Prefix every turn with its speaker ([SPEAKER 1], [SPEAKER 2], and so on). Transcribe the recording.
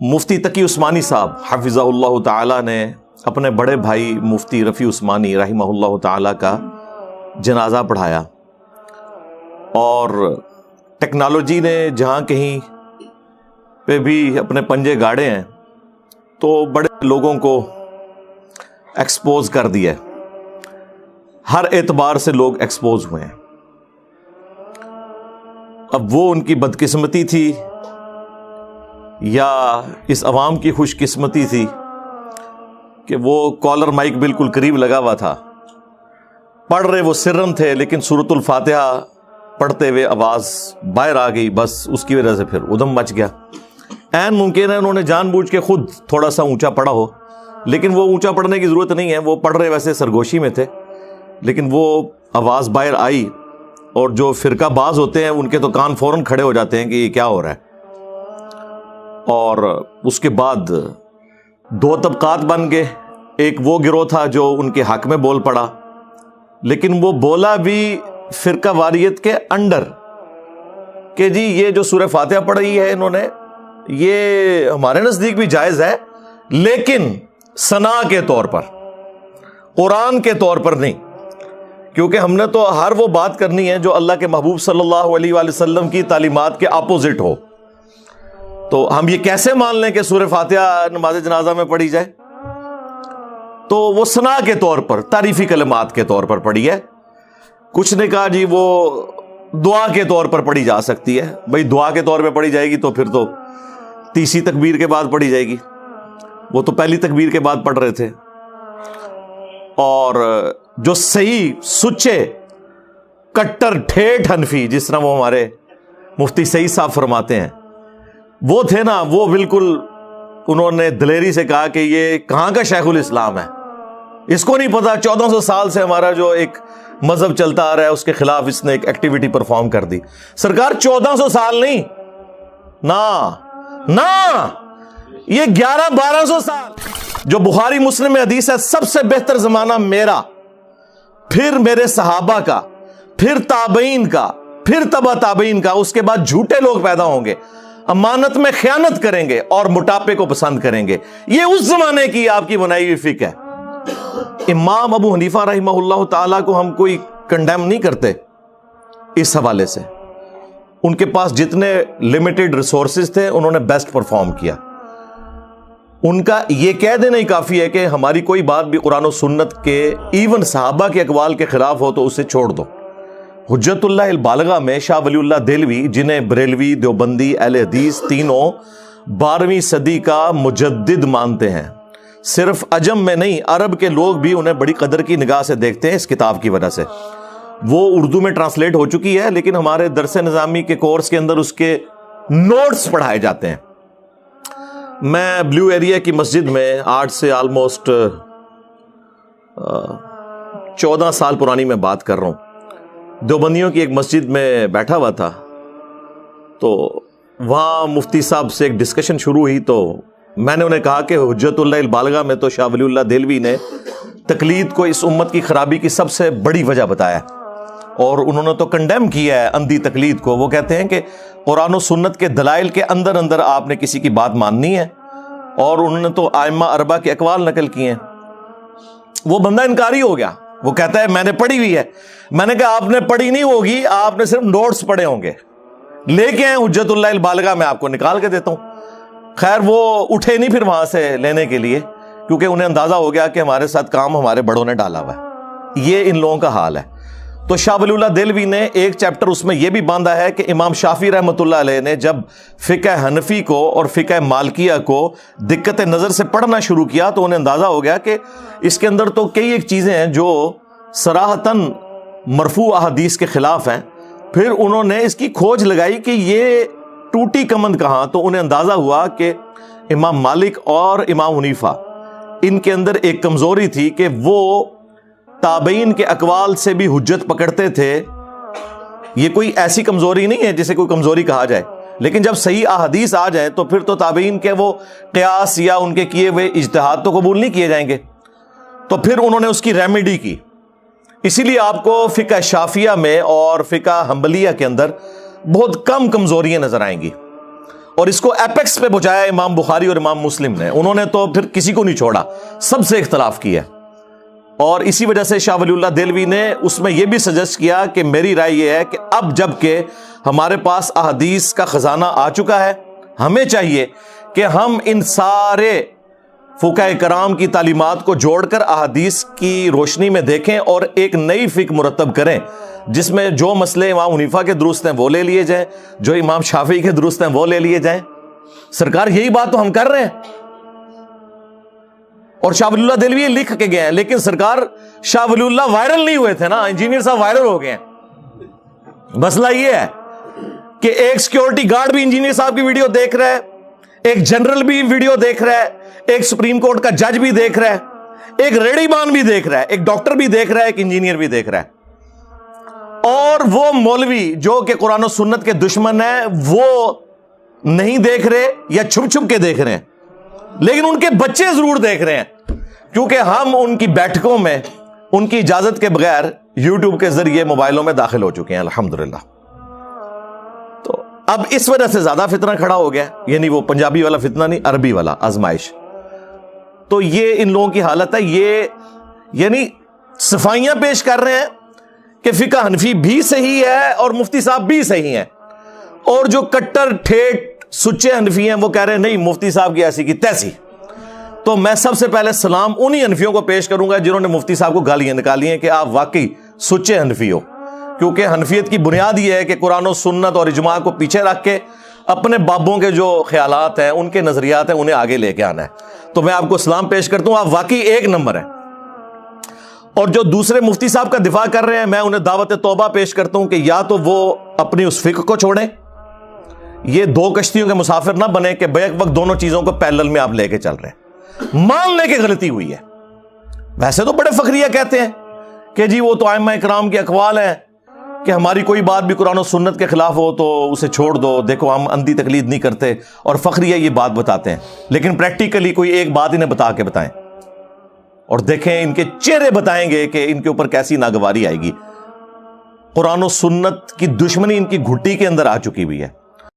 [SPEAKER 1] مفتی تقی عثمانی صاحب حفظہ اللہ تعالی نے اپنے بڑے بھائی مفتی رفیع عثمانی رحمہ اللہ تعالی کا جنازہ پڑھایا، اور ٹیکنالوجی نے جہاں کہیں پہ بھی اپنے پنجے گاڑے ہیں تو بڑے لوگوں کو ایکسپوز کر دیا ہے، ہر اعتبار سے لوگ ایکسپوز ہوئے ہیں۔ اب وہ ان کی بدقسمتی تھی یا اس عوام کی خوش قسمتی تھی کہ وہ کالر مائک بالکل قریب لگا ہوا تھا، پڑھ رہے وہ سرن تھے لیکن سورۃ الفاتحہ پڑھتے ہوئے آواز باہر آ گئی، بس اس کی وجہ سے پھر ادھم مچ گیا۔ عین ممکن ہے انہوں نے جان بوجھ کے خود تھوڑا سا اونچا پڑھا ہو، لیکن وہ اونچا پڑھنے کی ضرورت نہیں ہے، وہ پڑھ رہے ویسے سرگوشی میں تھے، لیکن وہ آواز باہر آئی، اور جو فرقہ باز ہوتے ہیں ان کے تو کان فوراً کھڑے ہو جاتے ہیں کہ یہ کیا ہو رہا ہے۔ اور اس کے بعد دو طبقات بن گئے، ایک وہ گروہ تھا جو ان کے حق میں بول پڑا، لیکن وہ بولا بھی فرقہ واریت کے انڈر کہ جی یہ جو سورہ فاتحہ پڑھی ہے انہوں نے، یہ ہمارے نزدیک بھی جائز ہے، لیکن ثنا کے طور پر، قرآن کے طور پر نہیں، کیونکہ ہم نے تو ہر وہ بات کرنی ہے جو اللہ کے محبوب صلی اللہ علیہ وآلہ وسلم کی تعلیمات کے اپوزٹ ہو۔ تو ہم یہ کیسے مان لیں کہ سورہ فاتحہ نماز جنازہ میں پڑھی جائے؟ تو وہ ثنا کے طور پر، تعریفی کلمات کے طور پر پڑھی ہے۔ کچھ نے کہا جی وہ دعا کے طور پر پڑھی جا سکتی ہے، بھئی دعا کے طور پہ پڑھی جائے گی تو پھر تو تیسری تکبیر کے بعد پڑھی جائے گی، وہ تو پہلی تکبیر کے بعد پڑھ رہے تھے۔ اور جو صحیح سچے کٹر ٹھیٹھ حنفی، جس طرح وہ ہمارے مفتی سعید صاحب فرماتے ہیں، وہ تھے نا، وہ بالکل انہوں نے دلیری سے کہا کہ یہ کہاں کا شیخ الاسلام ہے، اس کو نہیں پتا 1400 سال سے ہمارا جو ایک مذہب چلتا آ رہا ہے اس کے خلاف اس نے ایک ایکٹیویٹی پرفارم کر دی۔ سرکار 1400 سال نہیں، نا یہ 1100-1200 سال، جو بخاری مسلم میں حدیث ہے سب سے بہتر زمانہ میرا، پھر میرے صحابہ کا، پھر تابعین کا، پھر تبع تابعین کا، اس کے بعد جھوٹے لوگ پیدا ہوں گے، امانت میں خیانت کریں گے اور موٹاپے کو پسند کریں گے۔ یہ اس زمانے کی آپ کی بنائی ہوئی فقہ ہے۔ امام ابو حنیفہ رحمہ اللہ تعالیٰ کو ہم کوئی کنڈیم نہیں کرتے اس حوالے سے، ان کے پاس جتنے لمیٹڈ ریسورسز تھے انہوں نے بیسٹ پرفارم کیا۔ ان کا یہ کہہ دینا ہی کافی ہے کہ ہماری کوئی بات بھی قرآن و سنت کے، ایون صحابہ کے اقوال کے خلاف ہو تو اسے چھوڑ دو۔ حجت اللہ البالغہ میں شاہ ولی اللہ دہلوی، جنہیں بریلوی، دیوبندی، اہل حدیث تینوں 12ویں صدی کا مجدد مانتے ہیں، صرف عجم میں نہیں عرب کے لوگ بھی انہیں بڑی قدر کی نگاہ سے دیکھتے ہیں اس کتاب کی وجہ سے۔ وہ اردو میں ٹرانسلیٹ ہو چکی ہے، لیکن ہمارے درس نظامی کے کورس کے اندر اس کے نوٹس پڑھائے جاتے ہیں۔ میں بلیو ایریا کی مسجد میں آج سے آلموسٹ 14 سال پرانی میں بات کر رہا ہوں، دیوبندیوں کی ایک مسجد میں بیٹھا ہوا تھا، تو وہاں مفتی صاحب سے ایک ڈسکشن شروع ہوئی، تو میں نے انہیں کہا کہ حجت اللہ البالغہ میں تو شاہ ولی اللہ دہلوی نے تقلید کو اس امت کی خرابی کی سب سے بڑی وجہ بتایا، اور انہوں نے تو کنڈیم کیا ہے اندھی تقلید کو۔ وہ کہتے ہیں کہ قرآن و سنت کے دلائل کے اندر اندر آپ نے کسی کی بات ماننی ہے، اور انہوں نے تو ائمہ اربعہ کے اقوال نقل کیے ہیں۔ وہ بندہ انکاری ہو گیا، وہ کہتا ہے میں نے پڑھی ہوئی ہے۔ میں نے کہا آپ نے پڑھی نہیں ہوگی، آپ نے صرف نوٹس پڑھے ہوں گے، لے کے ہیں حجت اللہ البالغہ میں آپ کو نکال کے دیتا ہوں۔ خیر وہ اٹھے نہیں پھر وہاں سے لینے کے لیے، کیونکہ انہیں اندازہ ہو گیا کہ ہمارے ساتھ کام ہمارے بڑوں نے ڈالا ہوا ہے۔ یہ ان لوگوں کا حال ہے۔ تو شاہ ولی اللہ دہلوی نے ایک چیپٹر اس میں یہ بھی باندھا ہے کہ امام شافعی رحمۃ اللہ علیہ نے جب فقہ حنفی کو اور فقہ مالکیہ کو دقت نظر سے پڑھنا شروع کیا تو انہیں اندازہ ہو گیا کہ اس کے اندر تو کئی ایک چیزیں ہیں جو صراحتاً مرفوع احادیث کے خلاف ہیں۔ پھر انہوں نے اس کی کھوج لگائی کہ یہ ٹوٹی کمند کہاں، تو انہیں اندازہ ہوا کہ امام مالک اور امام حنیفہ ان کے اندر ایک کمزوری تھی کہ وہ تابعین کے اقوال سے بھی حجت پکڑتے تھے۔ یہ کوئی ایسی کمزوری نہیں ہے جسے کوئی کمزوری کہا جائے، لیکن جب صحیح احادیث آ جائیں تو پھر تو تابعین کے وہ قیاس یا ان کے کیے ہوئے اجتہاد تو قبول نہیں کیے جائیں گے۔ تو پھر انہوں نے اس کی ریمیڈی کی۔ اسی لیے آپ کو فقہ شافعیہ میں اور فقہ حنبلیہ کے اندر بہت کم کمزوریاں نظر آئیں گی، اور اس کو ایپیکس پہ پہنچایا امام بخاری اور امام مسلم نے. انہوں نے تو پھر کسی کو نہیں چھوڑا, سب سے اختلاف کیا. اور اسی وجہ سے شاہ ولی اللہ دہلوی نے اس میں یہ بھی سجیسٹ کیا کہ میری رائے یہ ہے کہ اب جب کہ ہمارے پاس احادیث کا خزانہ آ چکا ہے, ہمیں چاہیے کہ ہم ان سارے فقہاء کرام کی تعلیمات کو جوڑ کر احادیث کی روشنی میں دیکھیں اور ایک نئی فقہ مرتب کریں, جس میں جو مسئلے امام حنیفہ کے درست ہیں وہ لے لیے جائیں, جو امام شافعی کے درست ہیں وہ لے لیے جائیں. سرکار یہی بات تو ہم کر رہے ہیں, اور شاہ ولی اللہ دہلوی لکھ کے گئے ہیں. لیکن سرکار شاہ ولی اللہ وائرل نہیں ہوئے تھے نا, انجینئر صاحب وائرل ہو گئے ہیں. مسئلہ یہ ہے کہ ایک سیکیورٹی گارڈ بھی انجینئر صاحب کی ویڈیو دیکھ رہا ہے, ایک جنرل بھی ویڈیو دیکھ رہا ہے, ایک سپریم کورٹ کا جج بھی دیکھ رہا ہے, ایک ریڑی مان بھی دیکھ رہا ہے, ایک ڈاکٹر بھی دیکھ رہا ہے, ایک انجینئر بھی دیکھ رہا ہے. اور وہ مولوی جو کہ قرآن و سنت کے دشمن ہیں وہ نہیں دیکھ رہے یا چھپ چھپ کے دیکھ رہے ہیں, لیکن ان کے بچے ضرور دیکھ رہے ہیں, کیونکہ ہم ان کی بیٹھکوں میں ان کی اجازت کے بغیر یوٹیوب کے ذریعے موبائلوں میں داخل ہو چکے ہیں الحمدللہ. تو اب اس وجہ سے زیادہ فتنہ کھڑا ہو گیا, یعنی وہ پنجابی والا فتنہ نہیں, عربی والا آزمائش. تو یہ ان لوگوں کی حالت ہے. یہ یعنی صفائیاں پیش کر رہے ہیں کہ فقہ حنفی بھی صحیح ہے اور مفتی صاحب بھی صحیح ہیں, اور جو کٹر ٹھیٹ سچے حنفی ہیں وہ کہہ رہے ہیں نہیں مفتی صاحب کی ایسی کی تیسی. تو میں سب سے پہلے سلام انہی حنفیوں کو پیش کروں گا جنہوں نے مفتی صاحب کو گالیاں نکالی ہیں کہ آپ واقعی سچے حنفی ہو, کیونکہ حنفیت کی بنیاد یہ ہے کہ قرآن و سنت اور اجماع کو پیچھے رکھ کے اپنے بابوں کے جو خیالات ہیں, ان کے نظریات ہیں, انہیں آگے لے کے آنا ہے. تو میں آپ کو سلام پیش کرتا ہوں, آپ واقعی ایک نمبر ہیں. اور جو دوسرے مفتی صاحب کا دفاع کر رہے ہیں, میں انہیں دعوت توبہ پیش کرتا ہوں کہ یا تو وہ اپنی اس فقہ کو چھوڑیں, یہ دو کشتیوں کے مسافر نہ بنے کہ بیک وقت دونوں چیزوں کو پیرلل میں آپ لے کے چل رہے ہیں. مان لے کے غلطی ہوئی ہے. ویسے تو بڑے فخریہ کہتے ہیں کہ جی وہ تو ائمہ کرام کے اقوال ہیں کہ ہماری کوئی بات بھی قرآن و سنت کے خلاف ہو تو اسے چھوڑ دو, دیکھو ہم اندھی تقلید نہیں کرتے, اور فخریہ یہ بات بتاتے ہیں. لیکن پریکٹیکلی کوئی ایک بات انہیں بتا کے بتائیں اور دیکھیں ان کے چہرے بتائیں گے کہ ان کے اوپر کیسی ناگواری آئے گی. قرآن و سنت کی دشمنی ان کی گھٹی کے اندر آ چکی ہوئی ہے.